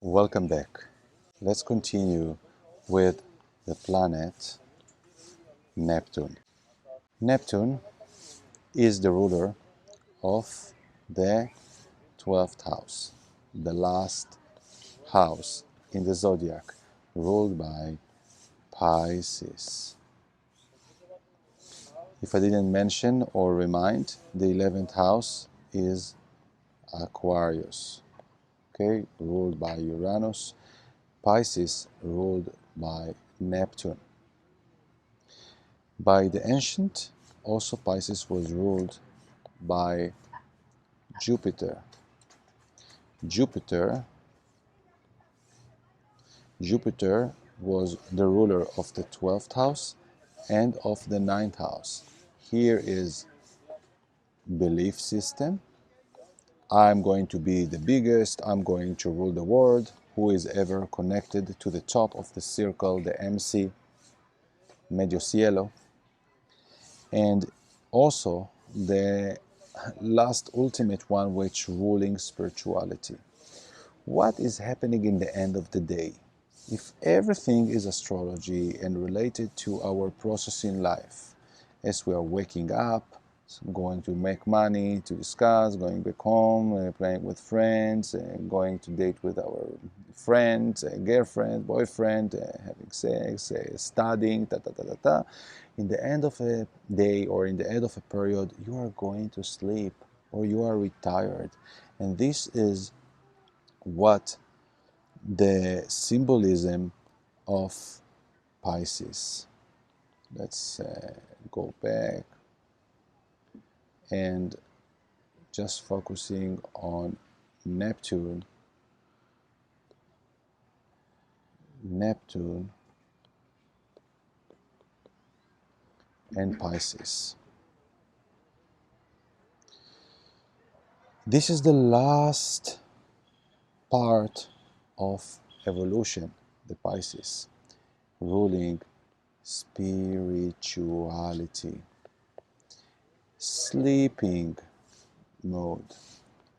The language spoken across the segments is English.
Welcome back. Let's continue with the planet Neptune. Neptune is the ruler of the 12th house, the last house in the zodiac, ruled by Pisces. If I didn't mention or remind, the 11th house is Aquarius, okay, ruled by Uranus. Pisces ruled by Neptune. By the ancient, also Pisces was ruled by Jupiter. Jupiter was the ruler of the 12th house and of the 9th house. Here is belief system. I'm going to be the biggest, I'm going to rule the world. Who is ever connected to the top of the circle, the MC, Medio Cielo. And also the last ultimate one, which ruling spirituality. What is happening in the end of the day? If everything is astrology and related to our process in life, as we are waking up, going to make money, to discuss, going back home, playing with friends, going to date with our friends, girlfriend, boyfriend, having sex, studying, in the end of a day or in the end of a period, you are going to sleep or you are retired. And this is what the symbolism of Pisces. Let's go back and just focusing on Neptune and Pisces. This is the last part of evolution, the Pisces, ruling spirituality, sleeping mode,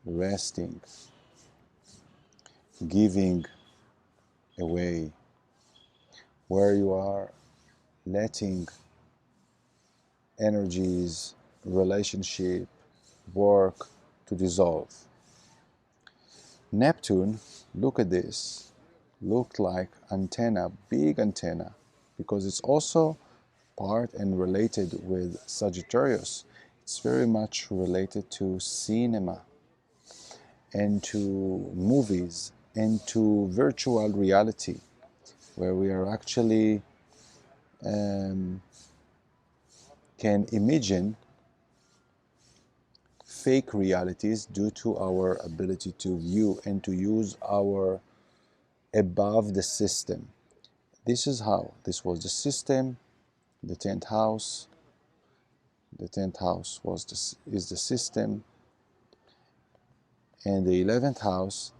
resting, giving away, where you are letting energies, relationship, work to dissolve. Neptune, look at this, looked like antenna, big antenna, because it's also part and related with Sagittarius. It's very much related to cinema and to movies and to virtual reality, where we are actually can imagine fake realities due to our ability to view and to use our above the system. This is how this was the system. The 10th house. The 10th house is the system, and the 11th house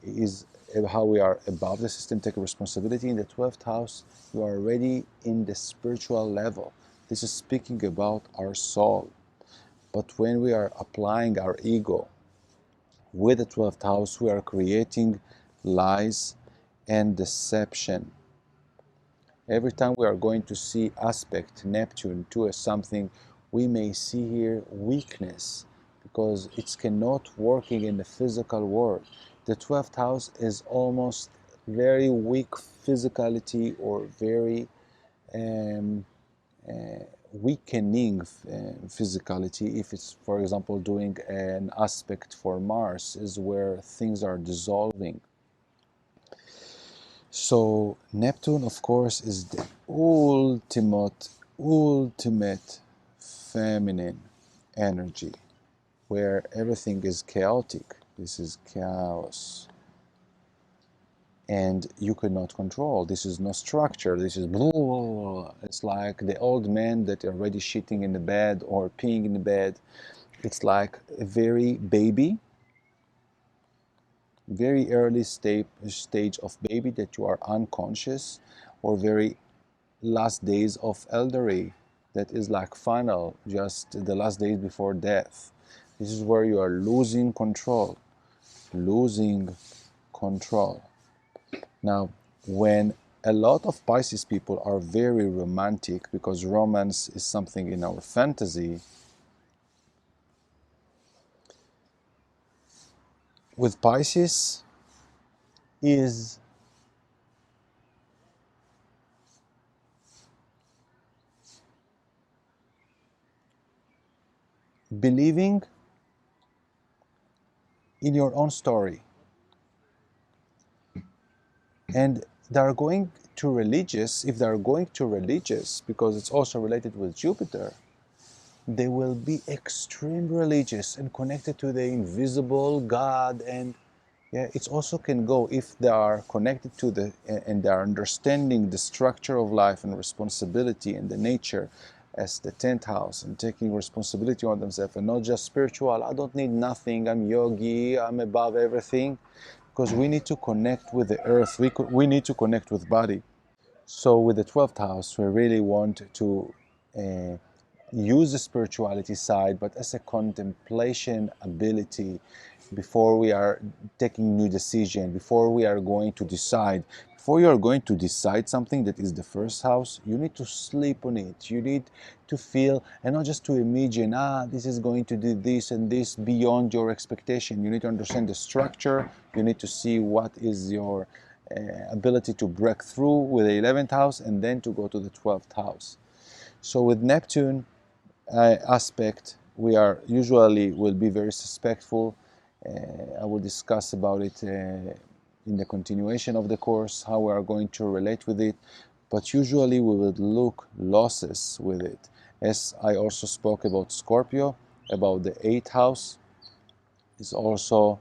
is how we are above the system, take responsibility. In the 12th house, you are already in the spiritual level. This is speaking about our soul. But when we are applying our ego with the 12th house, we are creating lies and deception. Every time we are going to see aspect Neptune to something, we may see here weakness, because it's cannot working in the physical world. The 12th house is almost very weak physicality or very weakening physicality. If it's, for example, doing an aspect for Mars, is where things are dissolving. So Neptune, of course, is the ultimate feminine energy, where everything is chaotic. This is chaos. And you cannot control. This is no structure. This is blah, blah, blah. It's like the old man that are already shitting in the bed or peeing in the bed. It's like a very baby, very early stage of baby that you are unconscious, or very last days of elderly that is like final, just the last days before death. This is where you are losing control control. Now, when a lot of Pisces people are very romantic, because romance is something in our fantasy, with Pisces is believing in your own story. And they are going to religious, if they are going to religious, because it's also related with Jupiter, they will be extreme religious and connected to the invisible God. And yeah, it also can go if they are connected to the, and they are understanding the structure of life and responsibility and the nature as the 10th house, and taking responsibility on themselves, and not just spiritual, I don't need nothing, I'm yogi, I'm above everything, because we need to connect with the earth, we need to connect with body. So with the 12th house, we really want to use the spirituality side, but as a contemplation ability before we are taking new decision, before we are going to decide. Before you are going to decide something that is the first house, you need to sleep on it. You need to feel, and not just to imagine, this is going to do this and this beyond your expectation. You need to understand the structure. You need to see what is your ability to break through with the 11th house, and then to go to the 12th house. So with Neptune aspect, we are usually will be very suspectful. I will discuss about it in the continuation of the course, how we are going to relate with it, but usually we will look losses with it. As I also spoke about Scorpio, about the 8th house is also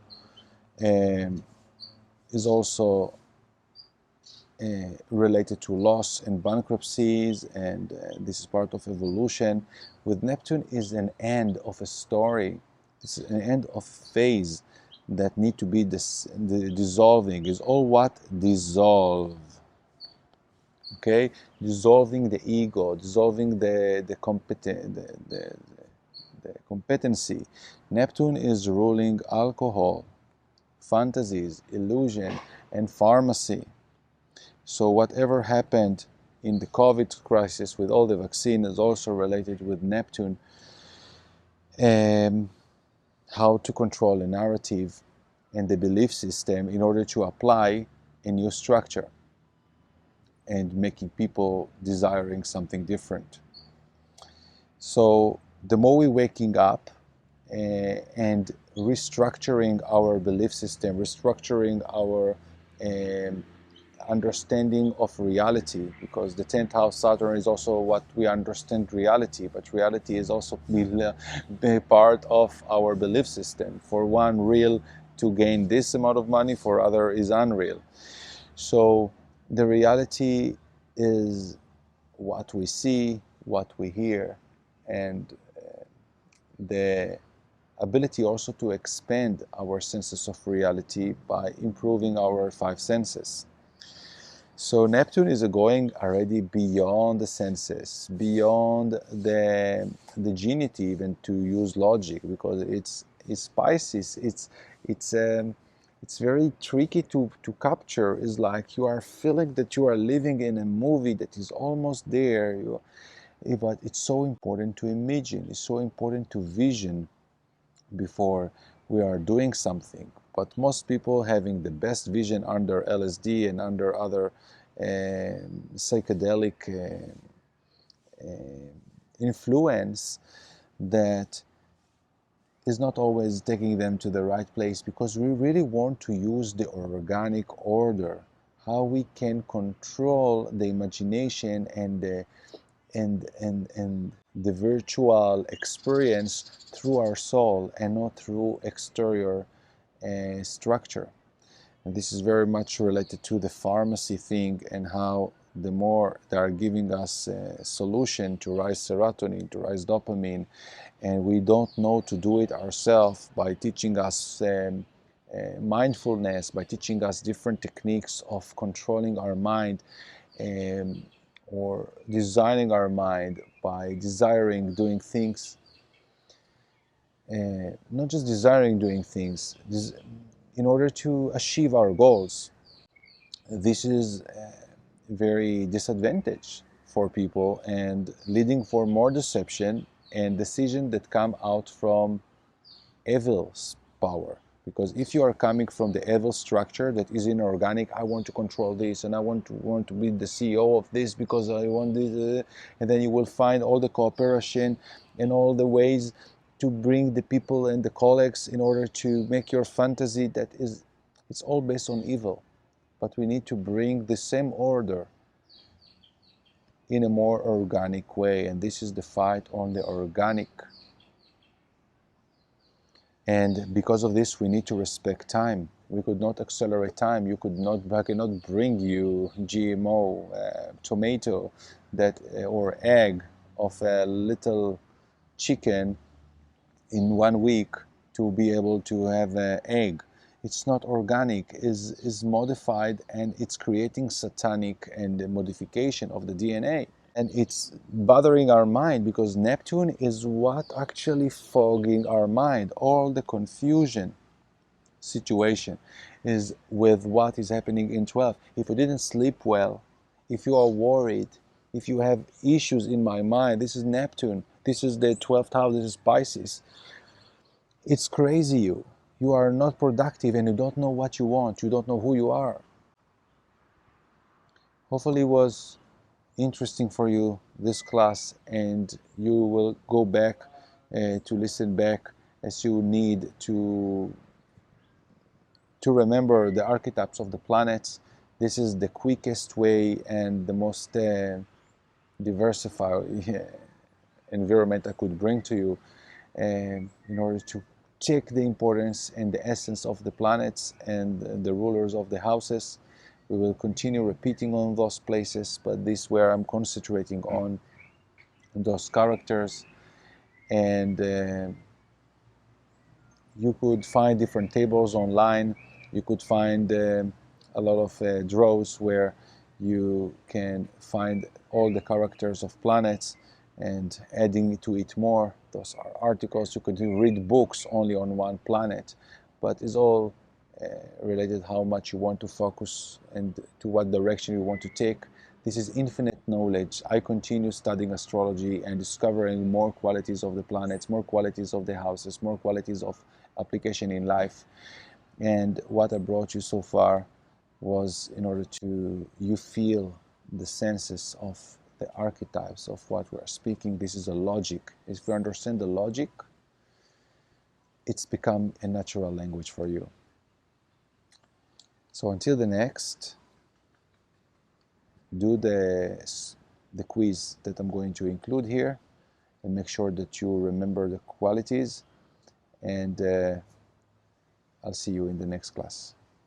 related to loss and bankruptcies, and this is part of evolution. With Neptune is an end of a story. It's an end of phase that need to be dissolving. Is all what dissolve. Okay, dissolving the ego, dissolving the competency. Neptune is ruling alcohol, fantasies, illusion, and pharmacy. So whatever happened in the COVID crisis with all the vaccine is also related with Neptune. How to control a narrative and the belief system in order to apply a new structure and making people desiring something different. So the more we're waking up and restructuring our belief system, restructuring our understanding of reality, because the 10th house Saturn is also what we understand reality, but reality is also be part of our belief system. For one, real to gain this amount of money, for other is unreal. So the reality is what we see, what we hear, and the ability also to expand our senses of reality by improving our 5 senses. So Neptune is going already beyond the senses, beyond the genitive, and to use logic, because it's Pisces. It's very tricky to capture. It's like you are feeling that you are living in a movie that is almost there. But it's so important to imagine. It's so important to vision before we are doing something. But most people having the best vision under LSD and under other psychedelic influence that is not always taking them to the right place, because we really want to use the organic order, how we can control the imagination and the virtual experience through our soul and not through exterior structure. And this is very much related to the pharmacy thing, and how the more they are giving us a solution to rise serotonin, to rise dopamine, and we don't know to do it ourselves by teaching us mindfulness, by teaching us different techniques of controlling our mind, or designing our mind by desiring doing things, not just desiring doing things, in order to achieve our goals. This is very disadvantage for people and leading for more deception and decisions that come out from evil's power. Because if you are coming from the evil structure that is inorganic, I want to control this and I want to be the CEO of this because I want this, and then you will find all the cooperation and all the ways to bring the people and the colleagues in order to make your fantasy that is, it's all based on evil. But we need to bring the same order in a more organic way, and this is the fight on the organic. And because of this, we need to respect time. We could not accelerate time. I cannot bring you GMO tomato that or egg of a little chicken in 1 week to be able to have an egg. It's not organic, is modified, and it's creating satanic and modification of the DNA. And it's bothering our mind because Neptune is what actually fogging our mind. All the confusion situation is with what is happening in 12. If you didn't sleep well, if you are worried, if you have issues in my mind, this is Neptune. This is the 12th house, this is Pisces. It's crazy you. You are not productive and you don't know what you want. You don't know who you are. Hopefully it was interesting for you, this class, and you will go back to listen back as you need to remember the archetypes of the planets. This is the quickest way and the most diversified environment I could bring to you in order to check the importance and the essence of the planets and the rulers of the houses. We will continue repeating on those places, but this is where I'm concentrating on those characters. And you could find different tables online. You could find a lot of draws where you can find all the characters of planets and adding to it more. Those are articles. You could read books only on one planet, but it's all related how much you want to focus and to what direction you want to take. This is infinite knowledge. I continue studying astrology and discovering more qualities of the planets, more qualities of the houses, more qualities of application in life. And what I brought you so far was in order to you feel the senses of the archetypes of what we're speaking. This is a logic. If you understand the logic, it's become a natural language for you. So until the next, do the quiz that I'm going to include here and make sure that you remember the qualities, and I'll see you in the next class.